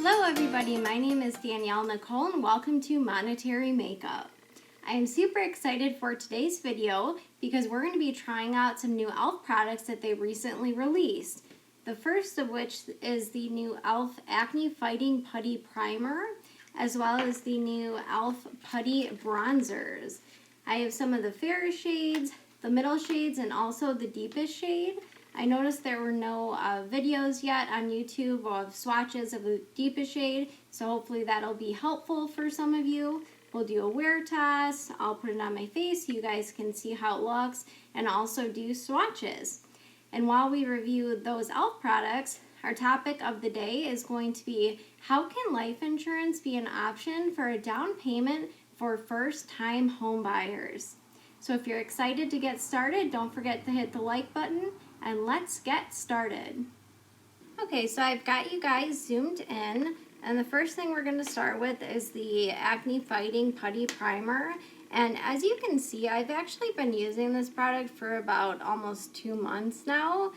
Hello everybody, my name is Danielle Nicole and welcome to Monetary Makeup. I am super excited for today's video because we're going to be trying out some new e.l.f. products that they recently released. The first of which is the new e.l.f. Acne Fighting Putty Primer, as well as the new e.l.f. Putty Bronzers. I have some of the fairest shades, the middle shades, and also the deepest shade. I noticed there were no videos yet on YouTube of swatches of the deepest shade, so hopefully that'll be helpful for some of you. We'll do a wear test, I'll put it on my face so you guys can see how it looks, and also do swatches. And while we review those e.l.f. products, our topic of the day is going to be how can life insurance be an option for a down payment for first-time home buyers? So if you're excited to get started, don't forget to hit the like button. And let's get started. Okay, so I've got you guys zoomed in, and the first thing we're going to start with is the Acne Fighting Putty Primer. And as you can see, I've actually been using this product for about almost 2 months now,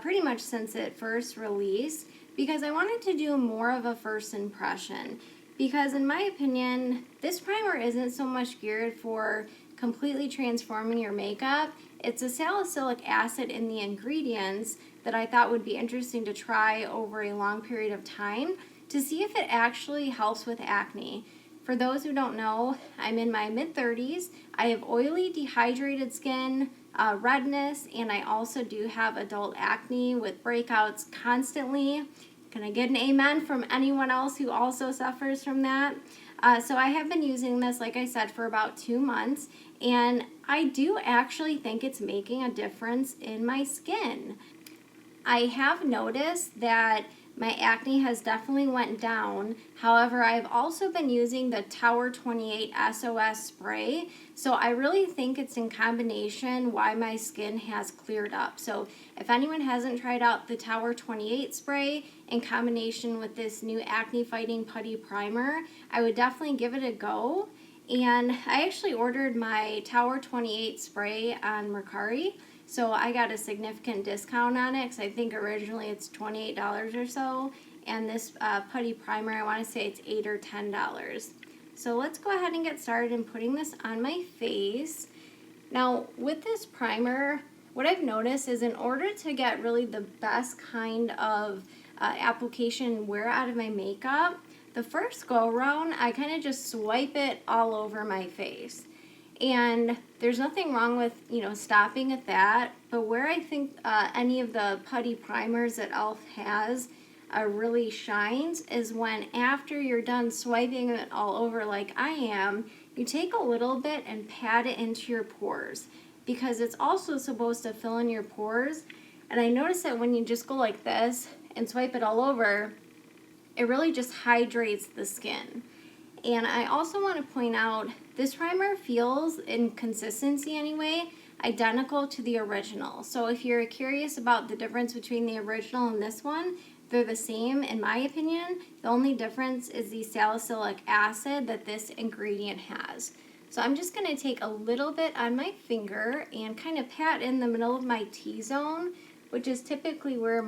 pretty much since it first released, because I wanted to do more of a first impression. Because in my opinion, this primer isn't so much geared for completely transforming your makeup. It's a salicylic acid in the ingredients that I thought would be interesting to try over a long period of time to see if it actually helps with acne. For those who don't know, I'm in my mid-30s. I have oily, dehydrated skin, redness, and I also do have adult acne with breakouts constantly. Can I get an amen from anyone else who also suffers from that? So I have been using this, like I said, for about 2 months, and I do actually think it's making a difference in my skin. I have noticed that my acne has definitely went down. However, I've also been using the Tower 28 SOS spray, so I really think it's in combination why my skin has cleared up. So if anyone hasn't tried out the Tower 28 spray in combination with this new Acne Fighting Putty Primer, I would definitely give it a go. And I actually ordered my Tower 28 spray on Mercari, so I got a significant discount on it because I think originally it's $28 or so, and this putty primer, I want to say it's $8 or $10. So let's go ahead and get started in putting this on my face. Now with this primer, what I've noticed is in order to get really the best kind of application wear out of my makeup, the first go around I kind of just swipe it all over my face. And there's nothing wrong with, stopping at that, but where I think any of the putty primers that e.l.f. has really shines is when after you're done swiping it all over like I am, you take a little bit and pat it into your pores, because it's also supposed to fill in your pores. And I notice that when you just go like this and swipe it all over, it really just hydrates the skin. And I also want to point out, this primer feels, in consistency anyway, identical to the original. So if you're curious about the difference between the original and this one, they're the same in my opinion. The only difference is the salicylic acid that this ingredient has. So I'm just going to take a little bit on my finger and kind of pat in the middle of my T-zone, which is typically where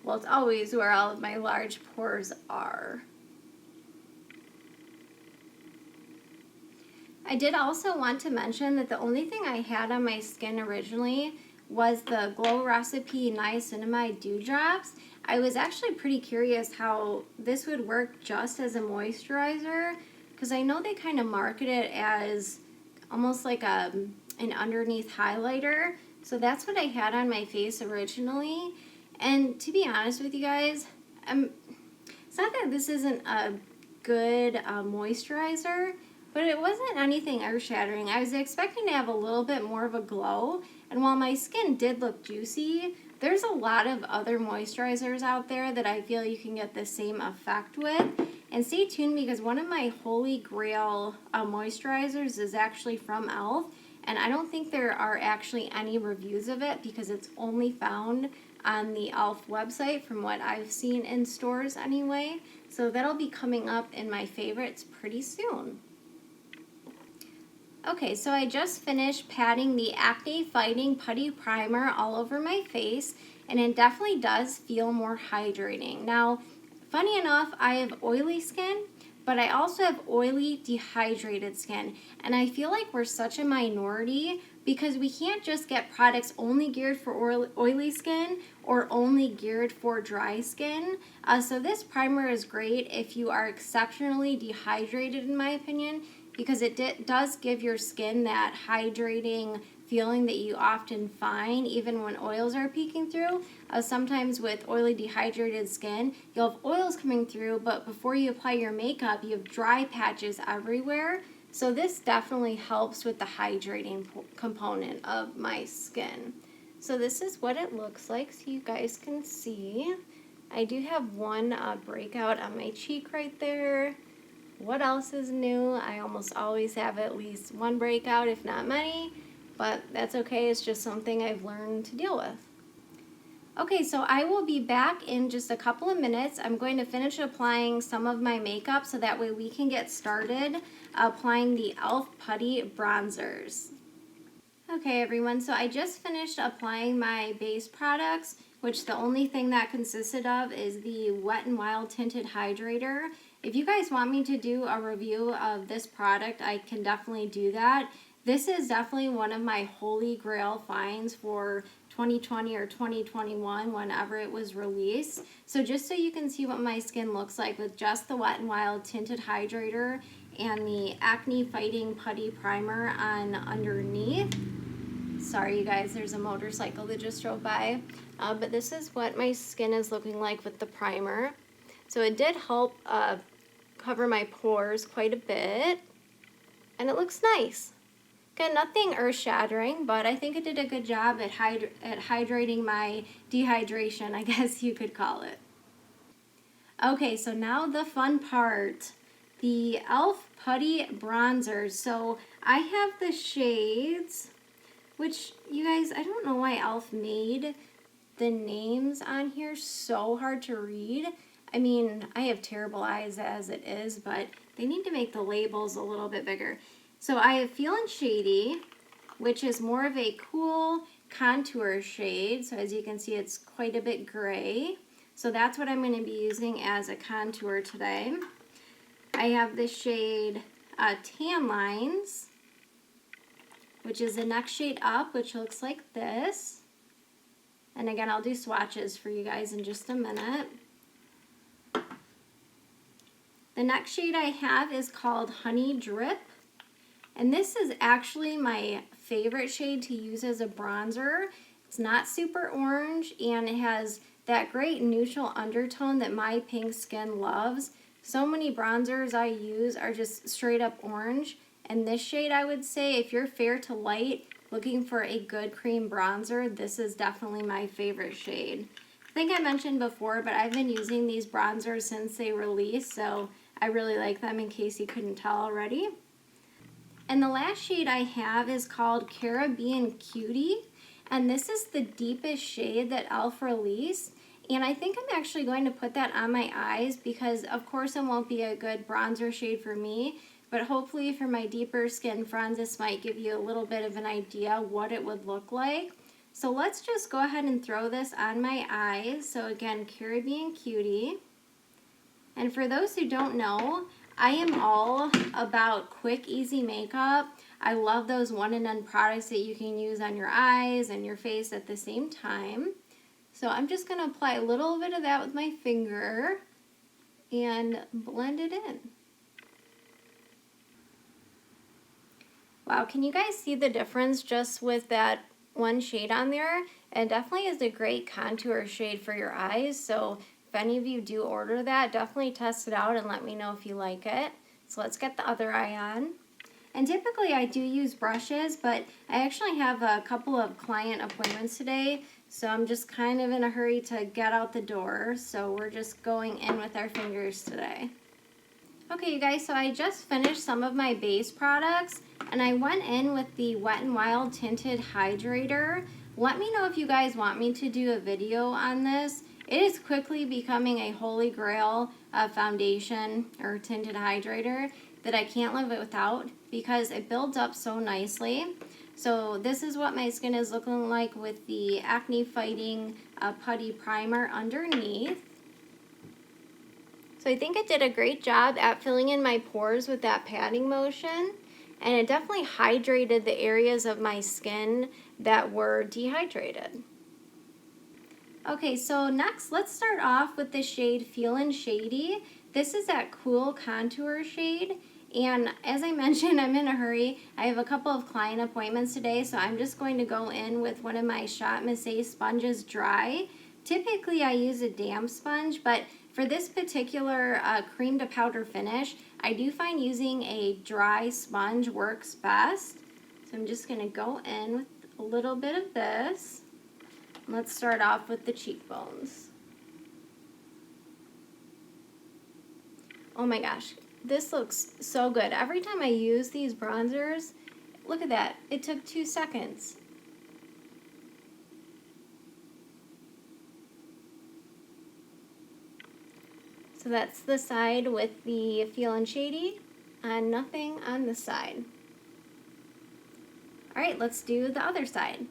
it's always where all of my large pores are. I did also want to mention that the only thing I had on my skin originally was the Glow Recipe Niacinamide Dewdrops. I was actually pretty curious how this would work just as a moisturizer, because I know they kind of market it as almost like an underneath highlighter. So that's what I had on my face originally. And to be honest with you guys, it's not that this isn't a good moisturizer, but it wasn't anything earth-shattering. I was expecting to have a little bit more of a glow, and while my skin did look juicy, there's a lot of other moisturizers out there that I feel you can get the same effect with. And stay tuned, because one of my holy grail moisturizers is actually from e.l.f., and I don't think there are actually any reviews of it because it's only found on the e.l.f. website from what I've seen in stores anyway. So that'll be coming up in my favorites pretty soon. Okay, so I just finished patting the Acne Fighting Putty Primer all over my face, and it definitely does feel more hydrating. Now, Funny enough, I have oily skin, but I also have oily, dehydrated skin. And I feel like we're such a minority because we can't just get products only geared for oily skin or only geared for dry skin. So this primer is great if you are exceptionally dehydrated, in my opinion, because it does give your skin that hydrating feeling that you often find even when oils are peeking through. Sometimes with oily dehydrated skin, you'll have oils coming through, but before you apply your makeup, you have dry patches everywhere. So this definitely helps with the hydrating component of my skin. So this is what it looks like so you guys can see. I do have one breakout on my cheek right there. What else is new? I almost always have at least one breakout, if not many, but that's okay. It's just something I've learned to deal with. Okay, so I will be back in just a couple of minutes. I'm going to finish applying some of my makeup so that way we can get started applying the e.l.f. Putty Bronzers. Okay everyone, so I just finished applying my base products, which the only thing that consisted of is the Wet n Wild Tinted Hydrator. If you guys want me to do a review of this product, I can definitely do that. This is definitely one of my holy grail finds for 2020 or 2021 whenever it was released. So just so you can see what my skin looks like with just the Wet n Wild Tinted Hydrator and the Acne Fighting Putty Primer on underneath. Sorry you guys, there's a motorcycle that just drove by. But this is what my skin is looking like with the primer. So it did help cover my pores quite a bit. And it looks nice. Again, nothing earth-shattering, but I think it did a good job at hydrating my dehydration, I guess you could call it. Okay, so now the fun part. The e.l.f. Putty Bronzers. So I have the shades, which you guys, I don't know why e.l.f. made the names on here so hard to read. I mean, I have terrible eyes as it is, but they need to make the labels a little bit bigger. So I have Feelin Shady, which is more of a cool contour shade. So as you can see, it's quite a bit gray. So that's what I'm going to be using as a contour today. I have the shade Tan Lines, which is the next shade up, which looks like this. And again, I'll do swatches for you guys in just a minute. The next shade I have is called Honey Drip. And this is actually my favorite shade to use as a bronzer. It's not super orange and it has that great neutral undertone that my pink skin loves. So many bronzers I use are just straight up orange. And this shade, I would say, if you're fair to light, looking for a good cream bronzer, this is definitely my favorite shade. I think I mentioned before, but I've been using these bronzers since they released, so I really like them in case you couldn't tell already. And the last shade I have is called Caribbean Cutie, and this is the deepest shade that e.l.f. released. And I think I'm actually going to put that on my eyes because of course it won't be a good bronzer shade for me, but hopefully for my deeper skin friends this might give you a little bit of an idea what it would look like. So let's just go ahead and throw this on my eyes. So again, Caribbean Cutie. And for those who don't know, I am all about quick, easy makeup. I love those one and done products that you can use on your eyes and your face at the same time. So I'm just going to apply a little bit of that with my finger and blend it in. Wow, can you guys see the difference just with that one shade on there? It definitely is a great contour shade for your eyes. So if any of you do order that, definitely test it out and let me know if you like it. So let's get the other eye on. And typically I do use brushes, but I actually have a couple of client appointments today, so I'm just kind of in a hurry to get out the door. So we're just going in with our fingers today. Okay, you guys, so I just finished some of my base products, and I went in with the Wet n Wild Tinted Hydrator. Let me know if you guys want me to do a video on this. It is quickly becoming a holy grail foundation or tinted hydrator that I can't live without because it builds up so nicely. So this is what my skin is looking like with the Acne Fighting Putty Primer underneath. So I think it did a great job at filling in my pores with that patting motion, and it definitely hydrated the areas of my skin that were dehydrated. Okay, so next let's start off with the shade Feelin Shady. This is that cool contour shade, and as I mentioned, I'm in a hurry. I have a couple of client appointments today, so I'm just going to go in with one of my Shot Massé sponges dry. Typically I use a damp sponge, but for this particular cream to powder finish, I do find using a dry sponge works best. So I'm just gonna go in with a little bit of this. Let's start off with the cheekbones. Oh my gosh, this looks so good. Every time I use these bronzers, look at that, it took 2 seconds. So that's the side with the Feelin Shady and nothing on the side. All right, let's do the other side.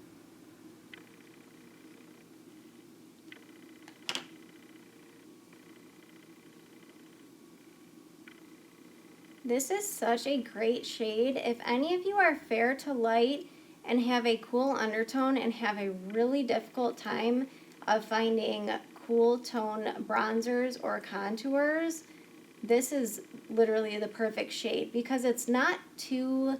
This is such a great shade. If any of you are fair to light and have a cool undertone and have a really difficult time of finding cool tone bronzers or contours, this is literally the perfect shade because it's not too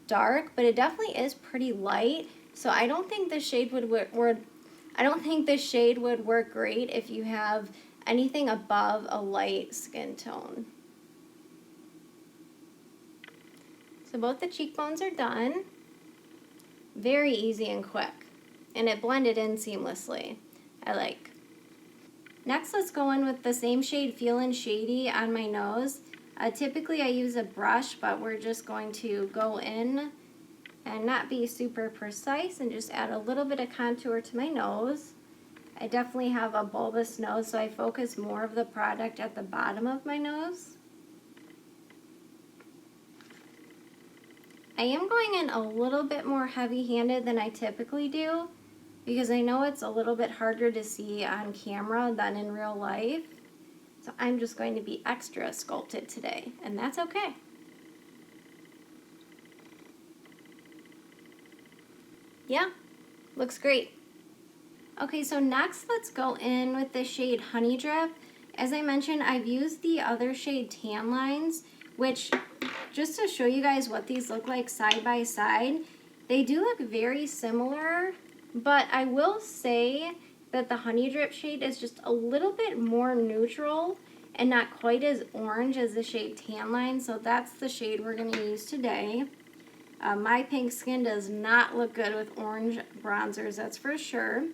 dark, but it definitely is pretty light. So I don't think this shade would work. I don't think this shade would work great if you have anything above a light skin tone. So both the cheekbones are done. Very easy and quick, and it blended in seamlessly. I like. Next, let's go in with the same shade Feelin Shady on my nose. Typically I use a brush, but we're just going to go in and not be super precise and just add a little bit of contour to my nose. I definitely have a bulbous nose, so I focus more of the product at the bottom of my nose. I am going in a little bit more heavy-handed than I typically do because I know it's a little bit harder to see on camera than in real life. So I'm just going to be extra sculpted today, and that's okay. Yeah, looks great. Okay, so next let's go in with the shade Honey Drip. As I mentioned, I've used the other shade Tan Lines, which, just to show you guys what these look like side by side, they do look very similar, but I will say that the Honey Drip shade is just a little bit more neutral and not quite as orange as the shade Tan Line, so that's the shade we're going to use today. My pink skin does not look good with orange bronzers, that's for sure.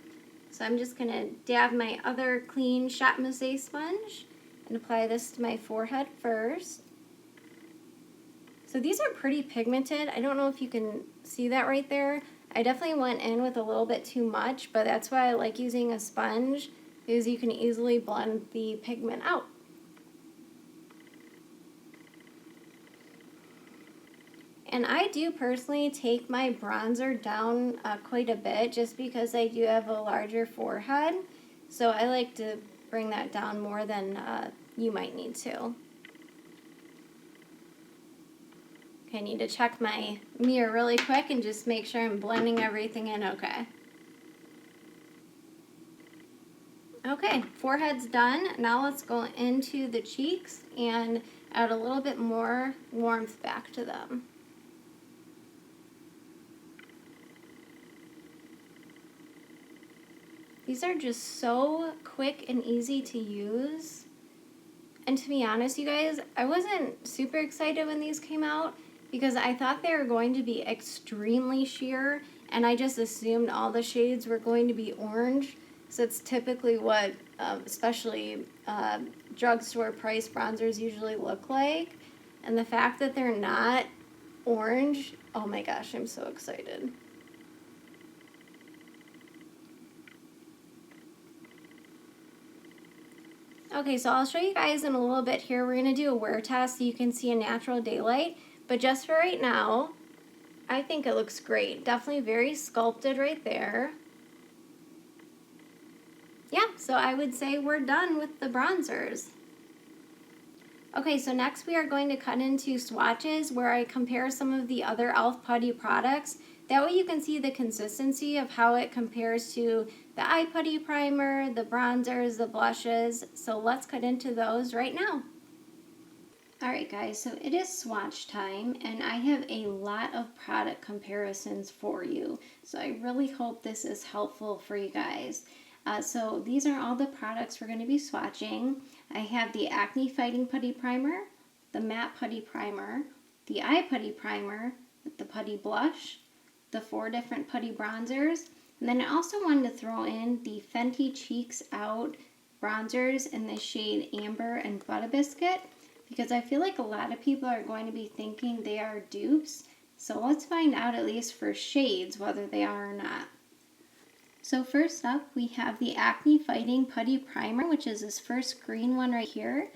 So I'm just going to dab my other clean Shot Massé sponge and apply this to my forehead first. So these are pretty pigmented. I don't know if you can see that right there. I definitely went in with a little bit too much, but that's why I like using a sponge, because you can easily blend the pigment out. And I do personally take my bronzer down quite a bit just because I do have a larger forehead. So I like to bring that down more than you might need to. I need to check my mirror really quick and just make sure I'm blending everything in okay. Okay, forehead's done. Now let's go into the cheeks and add a little bit more warmth back to them. These are just so quick and easy to use. And to be honest, you guys, I wasn't super excited when these came out because I thought they were going to be extremely sheer, and I just assumed all the shades were going to be orange. So it's typically what, especially drugstore price bronzers usually look like. And the fact that they're not orange, oh my gosh, I'm so excited. Okay, so I'll show you guys in a little bit here. We're going to do a wear test so you can see a natural daylight. But just for right now, I think it looks great. Definitely very sculpted right there. Yeah, so I would say we're done with the bronzers. Okay, so next we are going to cut into swatches where I compare some of the other e.l.f. Putty products. That way you can see the consistency of how it compares to the eye putty primer, the bronzers, the blushes. So let's cut into those right now. Alright guys, so it is swatch time and I have a lot of product comparisons for you. So I really hope this is helpful for you guys. So these are all the products we're going to be swatching. I have the Acne Fighting Putty Primer, the Matte Putty Primer, the Eye Putty Primer, the Putty Blush, the 4 different Putty Bronzers, and then I also wanted to throw in the Fenty Cheeks Out Bronzers in the shade Amber and Butter Biscuit, because I feel like a lot of people are going to be thinking they are dupes. So let's find out, at least for shades, whether they are or not. So first up, we have the Acne Fighting Putty Primer, which is this first green one right here.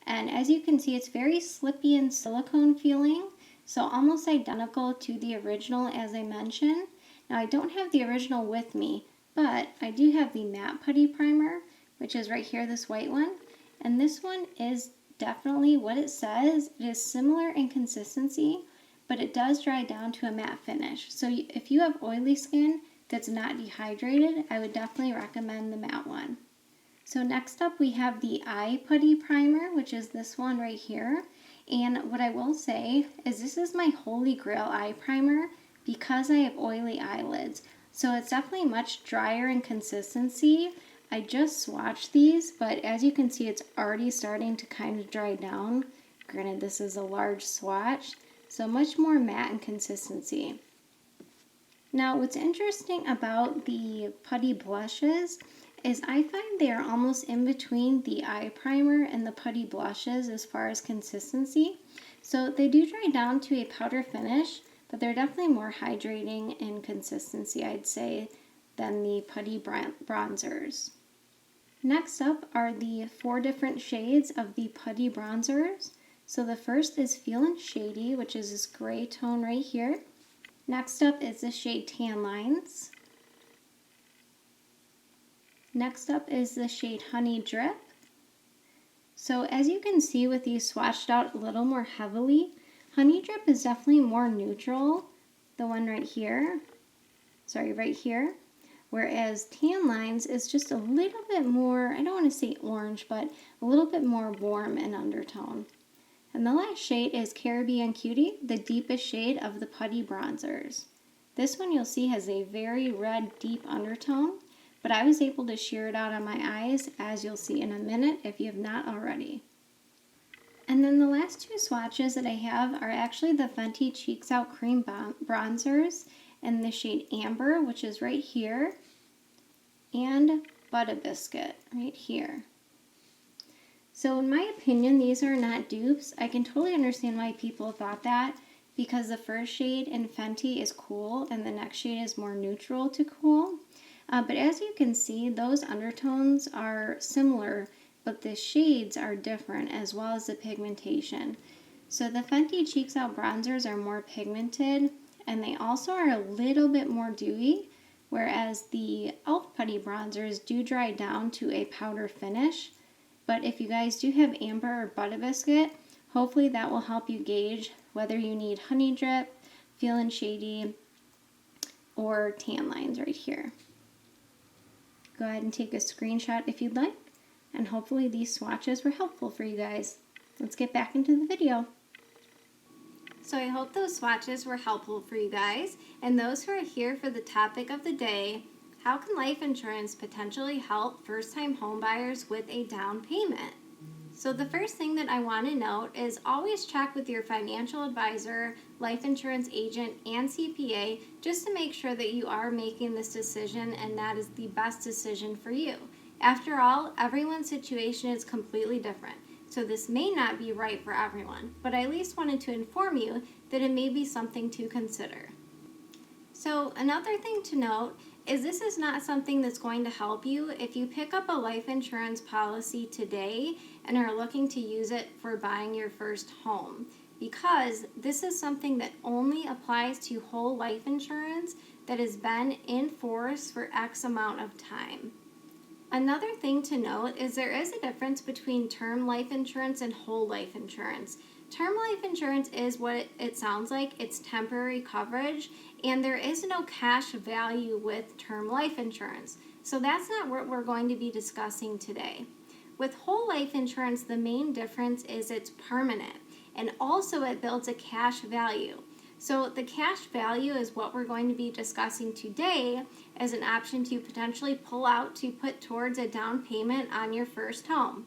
And as you can see, it's very slippy and silicone feeling, so almost identical to the original as I mentioned. Now I don't have the original with me, but I do have the Matte Putty Primer, which is right here, this white one. And this one is definitely what it says. It is similar in consistency, but it does dry down to a matte finish. So if you have oily skin that's not dehydrated, I would definitely recommend the matte one. So next up we have the Eye Putty Primer, which is this one right here. And what I will say is this is my holy grail eye primer because I have oily eyelids. So it's definitely much drier in consistency. I just swatched these, but as you can see, it's already starting to kind of dry down. Granted, this is a large swatch, so much more matte in consistency. Now, what's interesting about the Putty blushes is I find they are almost in between the eye primer and the Putty blushes as far as consistency. So they do dry down to a powder finish, but they're definitely more hydrating in consistency, I'd say, than the Putty bronzers. Next up are the 4 different shades of the Putty bronzers. So the first is Feelin Shady, which is this gray tone right here. Next up is the shade Tan Lines. Next up is the shade Honey Drip. So as you can see with these swatched out a little more heavily, Honey Drip is definitely more neutral, the one right here. Sorry, right here. Whereas Tan Lines is just a little bit more, I don't want to say orange, but a little bit more warm in undertone. And the last shade is Caribbean Cutie, the deepest shade of the Putty bronzers. This one you'll see has a very red, deep undertone, but I was able to sheer it out on my eyes, as you'll see in a minute if you have not already. And then the last 2 swatches that I have are actually the Fenty Cheeks Out Cream Bronzers in the shade Amber, which is right here, and Butter Biscuit right here. So in my opinion, these are not dupes. I can totally understand why people thought that, because the first shade in Fenty is cool and the next shade is more neutral to cool. But as you can see, those undertones are similar, but the shades are different as well as the pigmentation. So the Fenty Cheeks Out bronzers are more pigmented, and they also are a little bit more dewy, whereas the e.l.f. Putty bronzers do dry down to a powder finish. But if you guys do have Amber or Butter Biscuit, hopefully that will help you gauge whether you need Honey Drip, Feelin Shady, or Tan Lines right here. Go ahead and take a screenshot if you'd like, and hopefully these swatches were helpful for you guys. Let's get back into the video. So I hope those swatches were helpful for you guys, and those who are here for the topic of the day, how can life insurance potentially help first-time homebuyers with a down payment? So the first thing that I want to note is always check with your financial advisor, life insurance agent, and CPA just to make sure that you are making this decision and that is the best decision for you. After all, everyone's situation is completely different. So this may not be right for everyone, but I at least wanted to inform you that it may be something to consider. So another thing to note is this is not something that's going to help you if you pick up a life insurance policy today and are looking to use it for buying your first home, because this is something that only applies to whole life insurance that has been in force for X amount of time. Another thing to note is there is a difference between term life insurance and whole life insurance. Term life insurance is what it sounds like. It's temporary coverage, and there is no cash value with term life insurance. So that's not what we're going to be discussing today. With whole life insurance, the main difference is it's permanent, and also it builds a cash value. So the cash value is what we're going to be discussing today as an option to potentially pull out to put towards a down payment on your first home.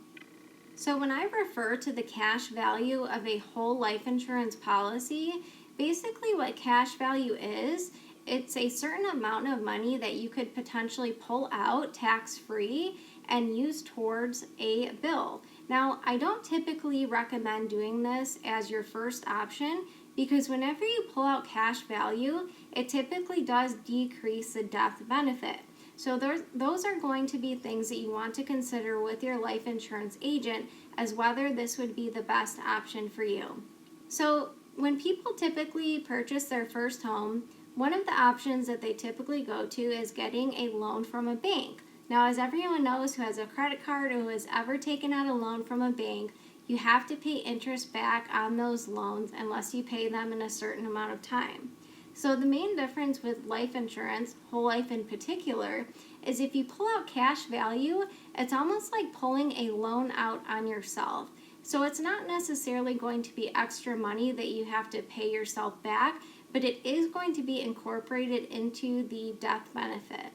So when I refer to the cash value of a whole life insurance policy, basically what cash value is, it's a certain amount of money that you could potentially pull out tax-free and use towards a bill. Now, I don't typically recommend doing this as your first option because whenever you pull out cash value, it typically does decrease the death benefit. So those are going to be things that you want to consider with your life insurance agent as whether this would be the best option for you. So when people typically purchase their first home, one of the options that they typically go to is getting a loan from a bank. Now, as everyone knows who has a credit card or who has ever taken out a loan from a bank, you have to pay interest back on those loans unless you pay them in a certain amount of time. So the main difference with life insurance, whole life in particular, is if you pull out cash value, it's almost like pulling a loan out on yourself. So it's not necessarily going to be extra money that you have to pay yourself back, but it is going to be incorporated into the death benefit.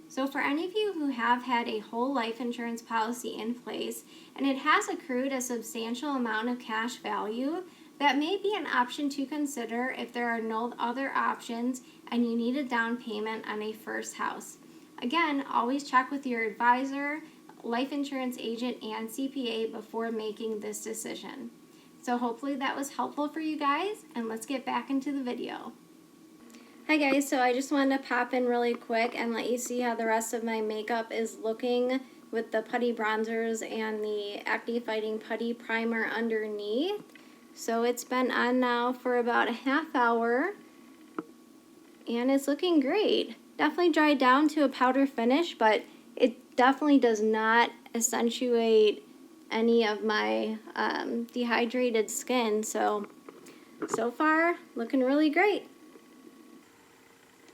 So for any of you who have had a whole life insurance policy in place and it has accrued a substantial amount of cash value, that may be an option to consider if there are no other options and you need a down payment on a first house. Again, always check with your advisor, life insurance agent, and CPA before making this decision. So hopefully that was helpful for you guys, and let's get back into the video. Hi guys, so I just wanted to pop in really quick and let you see how the rest of my makeup is looking with the Putty Bronzers and the Acne Fighting Putty Primer underneath. So it's been on now for about a half hour, and it's looking great. Definitely dried down to a powder finish, but it definitely does not accentuate any of my dehydrated skin. So far, looking really great.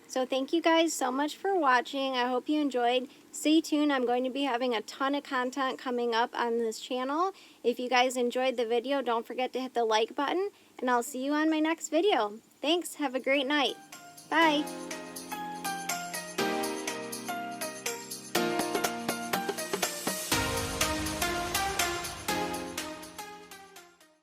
So thank you guys so much for watching. I hope you enjoyed. Stay tuned. I'm going to be having a ton of content coming up on this channel. If you guys enjoyed the video, don't forget to hit the like button, and I'll see you on my next video. Thanks. Have a great night. Bye.